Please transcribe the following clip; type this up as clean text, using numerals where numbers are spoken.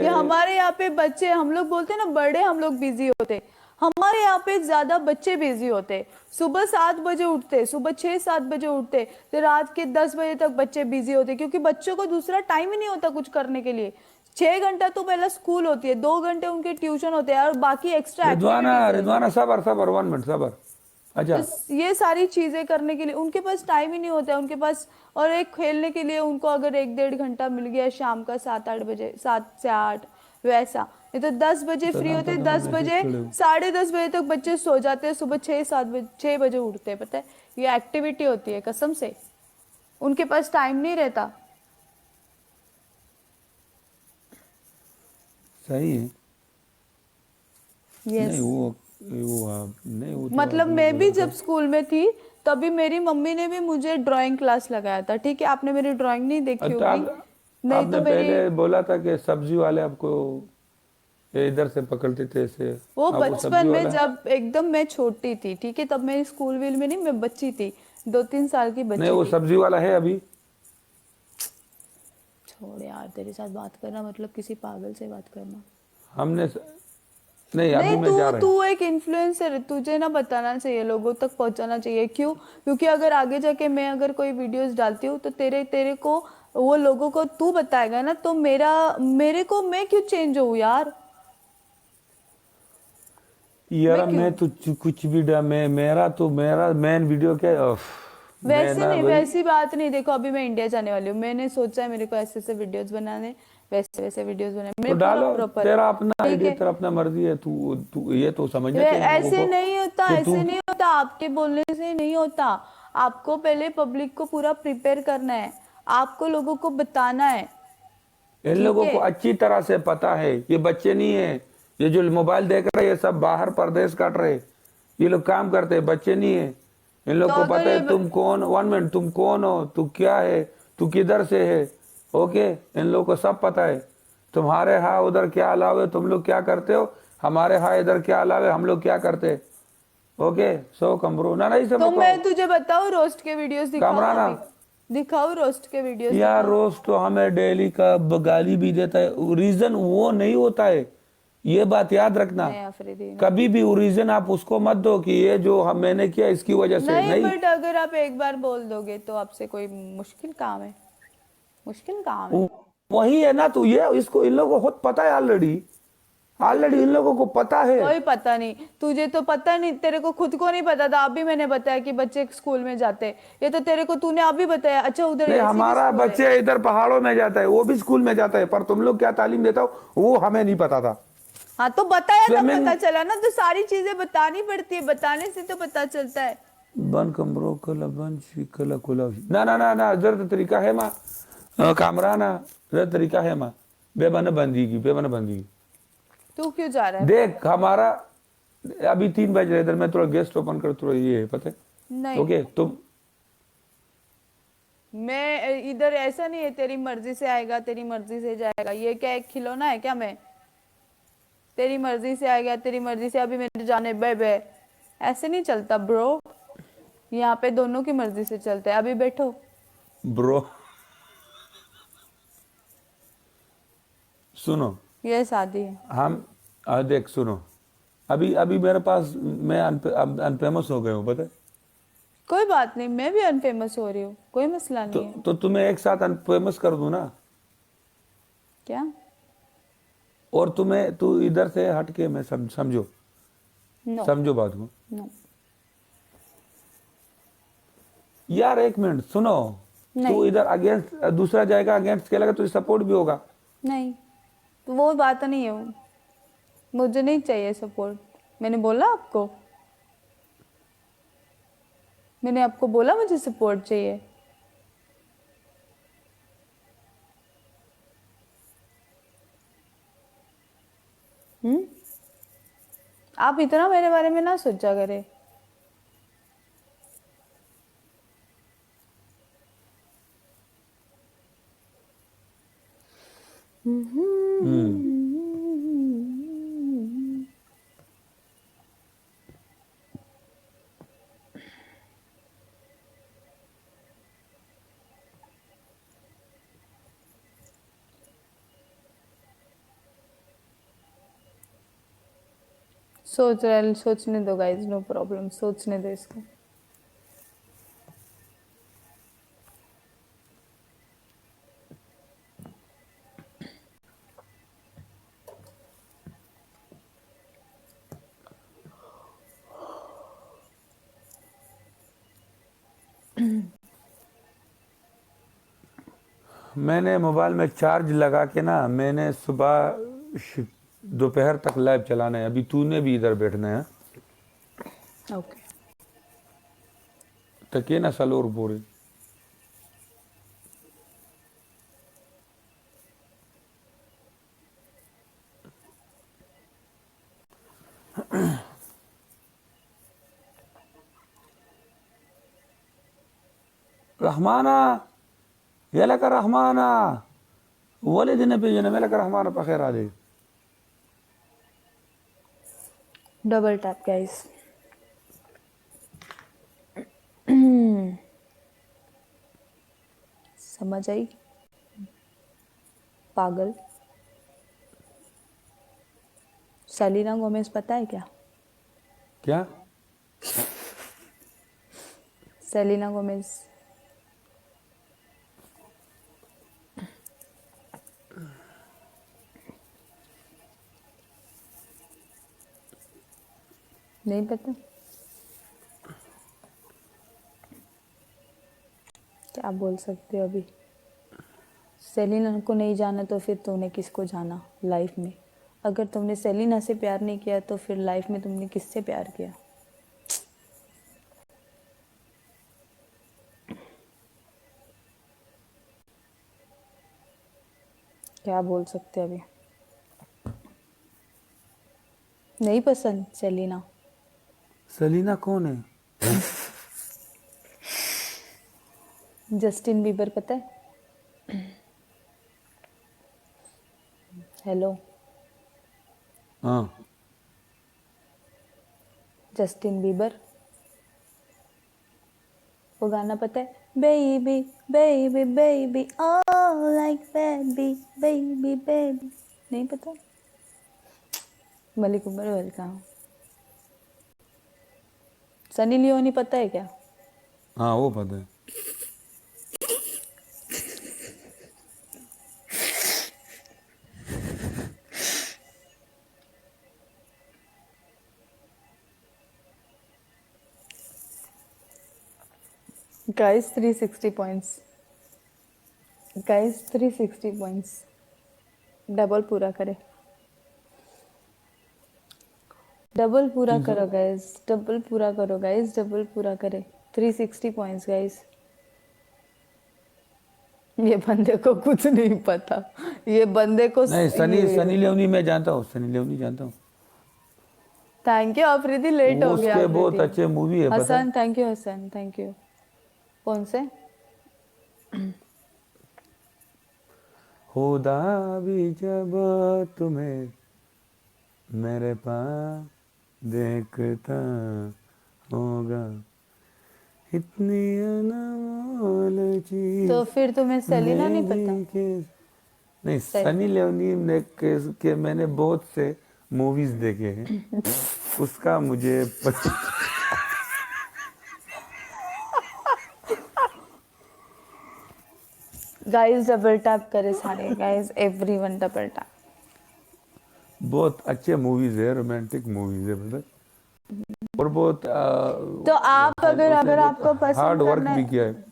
ये हमारे यहाँ पे बच्चे, हम लोग बोलते हैं ना बड़े हम लोग बिजी होते, हमारे यहाँ पे ज्यादा बच्चे बिजी होते। सुबह 7 बजे उठते, सुबह 6-7 बजे उठते, तो रात के 10 बजे तक बच्चे बिजी होते, क्योंकि बच्चों को दूसरा टाइम ही नहीं होता कुछ करने के लिए। 6 घंटा तो पहला स्कूल होती है, 2 घंटे उनके ट्यूशन होते हैं, और बाकी एक्स्ट्रा रिदवाना एक्टिविटीज रहती रिदवाना है। सबर सबर 1 मिनट सबर। तो अच्छा। ये सारी चीजें करने के लिए उनके पास टाइम ही नहीं होता है उनके पास। और एक खेलने के लिए उनको अगर 1-1.5 घंटा मिल गया शाम का 7-8 बजे, 7 से 8, वैसा। ये तो 10 बजे फ्री इतना तो होते, तुम दस मैसेज बजे करे हो। 10:30 बजे तक बच्चे सो जाते हैं, सुबह 6-7 बजे, 6 बजे उठते हैं, पता है। ये एक्टिविटी होती है कसम से, उनके पास टाइम नहीं रहता। सही है। यस। नहीं वो आप नहीं, वो तो मतलब आपने मैं भी गलत जब कर। स्कूल में थी, तभी मेरी मम्मी ने भी मुझे ड्राइंग क्लास लगाया था, ठीक है, आपने मेरी ड्राइंग नहीं देखी तो होगी। नहीं तो आपने मेरी, पहले बोला था कि सब्जी वाले आपको ये इधर से पकड़ते थे ऐसे। वो आप वो बचपन सब्जी में वाला है। जब एकदम मैं छोटी थी, ठीक है, तब मेरी स्कूल वील में नहीं, मैं बच्ची थी, 2-3 साल की नहीं बच्ची वो थी। सब्जी वाला है अभी। छोड़ यार, तेरे साथ बात करना मतलब किसी पागल से बात करना। हमने नहीं नहीं, अभी मैं जा तू रहा तू है। एक इन्फ्लुएंसर है, तुझे ना बताना चाहिए, लोगों तक पहुंचाना चाहिए, क्यों? क्योंकि अगर आगे जाके मैं अगर कोई वीडियोस डालती हूँ, तो तेरे तेरे को, वो लोगों को तू बताएगा ना, तो मेरे को मैं क्यों चेंज हूँ यार? यार मैं क्यों? मैं तो कुछ भी मैं मेरा तो मेरा मेन वीडियो क्या है, मैं वैसे ना नहीं, वही। वैसी बात नहीं, देखो अभी मैं इंडिया जाने वाली हूँ, मैंने सोचा है मेरे को ऐसे ऐसे वीडियोस बनाने, वैसे वैसे वीडियोस बनाने, तो मैं पूरा डालो। प्रॉपर। तेरा अपना ठीक आइडिया, है। तेरा अपना मर्जी है। तू तू ये तो समझना वे चाहिए लोगों ऐसे को नहीं होता, कि ऐसे तू। नहीं होता, आपके बोलने से नहीं होता। आपको पहले पब्लिक को पूरा प्रिपेयर करना है, आपको लोगों को बताना है। इन ठीक लोगों है। को अच्छी तरह से पता है ये बच्चे नहीं है। ये जो मोबाइल देख रहे हैं ये सब बाहर परदेश काट रहे। ये लोग काम करते हैं, बच्चे नहीं है। इन लोग तो को अगर पता है तुम कौन। 1 मिनट, तुम कौन हो, तू क्या है, तू किधर से है। ओके। इन लोगों को सब पता है। तुम्हारे यहाँ उधर क्या अलाव है, तुम लोग क्या करते हो। हमारे यहाँ इधर क्या अलाव है, हम लोग क्या करते हैं। ओके। सो कमरो ना नहीं सब तो कहो। मैं तुझे बताऊँ, रोस्ट के वीडियोस दिखाऊँ कामराना। अभी? दिखाऊँ, रोस्ट के वीडियोस यार दिखाऊँ? रोज तो हमें डेली का गाली भी देता है, रीजन वो नहीं होता है। ये बात याद रखना। नहीं अफरीदी, नहीं। कभी भी रीजन आप उसको मत दो कि ये जो हम मैंने किया इसकी वजह से नहीं, नहीं। बट अगर आप एक बार बोल दोगे तो आपसे कोई मुश्किल काम है? मुश्किल काम है? वो- वही है ना। तो ये इसको इन लोगों को खुद पता है ऑलरेडी। ऑलरेडी इन लोगों को पता है। कोई पता नहीं, तुझे तो पता नहीं, तेरे को खुद को नहीं पता था, अभी मैंने बताया कि बच्चे स्कूल में जाते हैं। ये तो तेरे को तूने अभी बताया, अच्छा उधर नहीं ऐसी भी हमारा स्कूल है? बच्चे इधर पहाड़ों में जाता है, वो भी स्कूल में जाता है, पर तुम लोग क्या तालीम देता हो वो हमें नहीं पता था। हाँ, तो बताया तब स्विमिंग। पता चला ना, तो सारी चीजें बतानी पड़ती है, बताने से तो पता चलता है। बन कमरों कला बन शिकला कुला ना ना ना ना जर तरीका है माँ। कामराना। जर तरीका है माँ। बेबन बंदीगी, बेबन बंदीगी। तू क्यों जा रहा है फिर? देख हमारा अभी 3 बज रहे, इधर मैं थोड़ा गेस्ट ओपन कर, थोड़ा ये है पता है। नहीं, ओके तुम। मैं इधर ऐसा नहीं है, तेरी मर्जी से आएगा तेरी मर्जी से जाएगा, ये क्या एक खिलौना है क्या मैं? तेरी मर्जी से आएगा तेरी मर्जी से, अभी मेरे जाने बे बे, ऐसे नहीं चलता ब्रो। यहाँ पे दोनों की मर्जी से चलता है, अभी बैठो। ब्रो सुनो। ये शादी है। हम देख सुनो। अभी अभी मेरे पास मैं अनफेमस हो गए हूँ पता है। कोई बात नहीं, मैं भी अनफेमस हो रही हूँ, कोई मसला तो नहीं है। तो तुम्हें एक साथ अनफेमस कर दूं ना। क्या? और तुम्हें तू इधर से हट के मैं समझो। नो। समझो बात को। नो। यार 1 मिनट सुनो। तू नहीं। इधर अगेंस्ट दूसरा जाएगा, अगेंस्ट खेलेगा, तुझे सपोर्ट भी होगा। नहीं, तो वो बात नहीं है, वो मुझे नहीं चाहिए सपोर्ट। मैंने बोला आपको, मैंने आपको बोला मुझे सपोर्ट चाहिए? हम्म। आप इतना मेरे बारे में ना सोचा करें। हम्म। सोचने दो गाइस, नो प्रॉब्लम, सोचने दो इसको। मैंने मोबाइल में चार्ज लगा के ना, मैंने दोपहर तक लाइव चलाना है। अभी तूने भी इधर बैठना है। ओके। तके ना सलोर पूरी। रहमाना यलक रहमाना वलिदने पे जने मेलक रहमाना पखेर आ जाए। Double tap guys. समझ आई पागल। सेलिना गोमेज पता है क्या? क्या? Selina Gomez. नहीं पता? क्या बोल सकते हो अभी? सेलिना को नहीं जाना तो फिर तुमने किसको जाना लाइफ में? अगर तुमने सेलिना से प्यार नहीं किया तो फिर लाइफ में तुमने किससे प्यार किया? क्या बोल सकते अभी? नहीं पसंद सेलिना? सेलिना कौन है? जस्टिन बीबर पता है? हेलो, हाँ। Justin Bieber. वो गाना पता है? Baby baby baby oh like baby baby baby। नहीं पता? मलिक उमर वेलकम। सनी लियोनी पता है क्या? हाँ वो पता है। Guys 360 points. Guys 360 points. Double पूरा करे। डबल पूरा करो गाइस, डबल पूरा करो गाइस, डबल पूरा करे। 360 पॉइंट्स गाइस। ये बंदे को कुछ नहीं पता। ये बंदे को नहीं, सनी लियोनी मैं जानता हूँ, सनी लियोनी जानता हूँ। थैंक यू अफरीदी, लेट वो हो गया उसके बहुत अफरीदी। अच्छे मूवी है, पता है? Hasan thank you, Hasan thank you. कौन से? खुदा भी जब तुम्हें मेरे पास देखता होगा, इतनी अनमोल चीज तो फिर तुम्हें सेलिना नहीं पता? नहीं, सनी लियोनी ने के मैंने बहुत से मूवीज देखे हैं, उसका मुझे गाइस डबल टैप करे सारे गाइस, एवरीवन डबल टैप। बहुत अच्छे मूवीज है, रोमांटिक मूवीज है, पता है? और बहुत तो आप अगर आपको हार्ड पसंद वर्क करना भी है, किया है।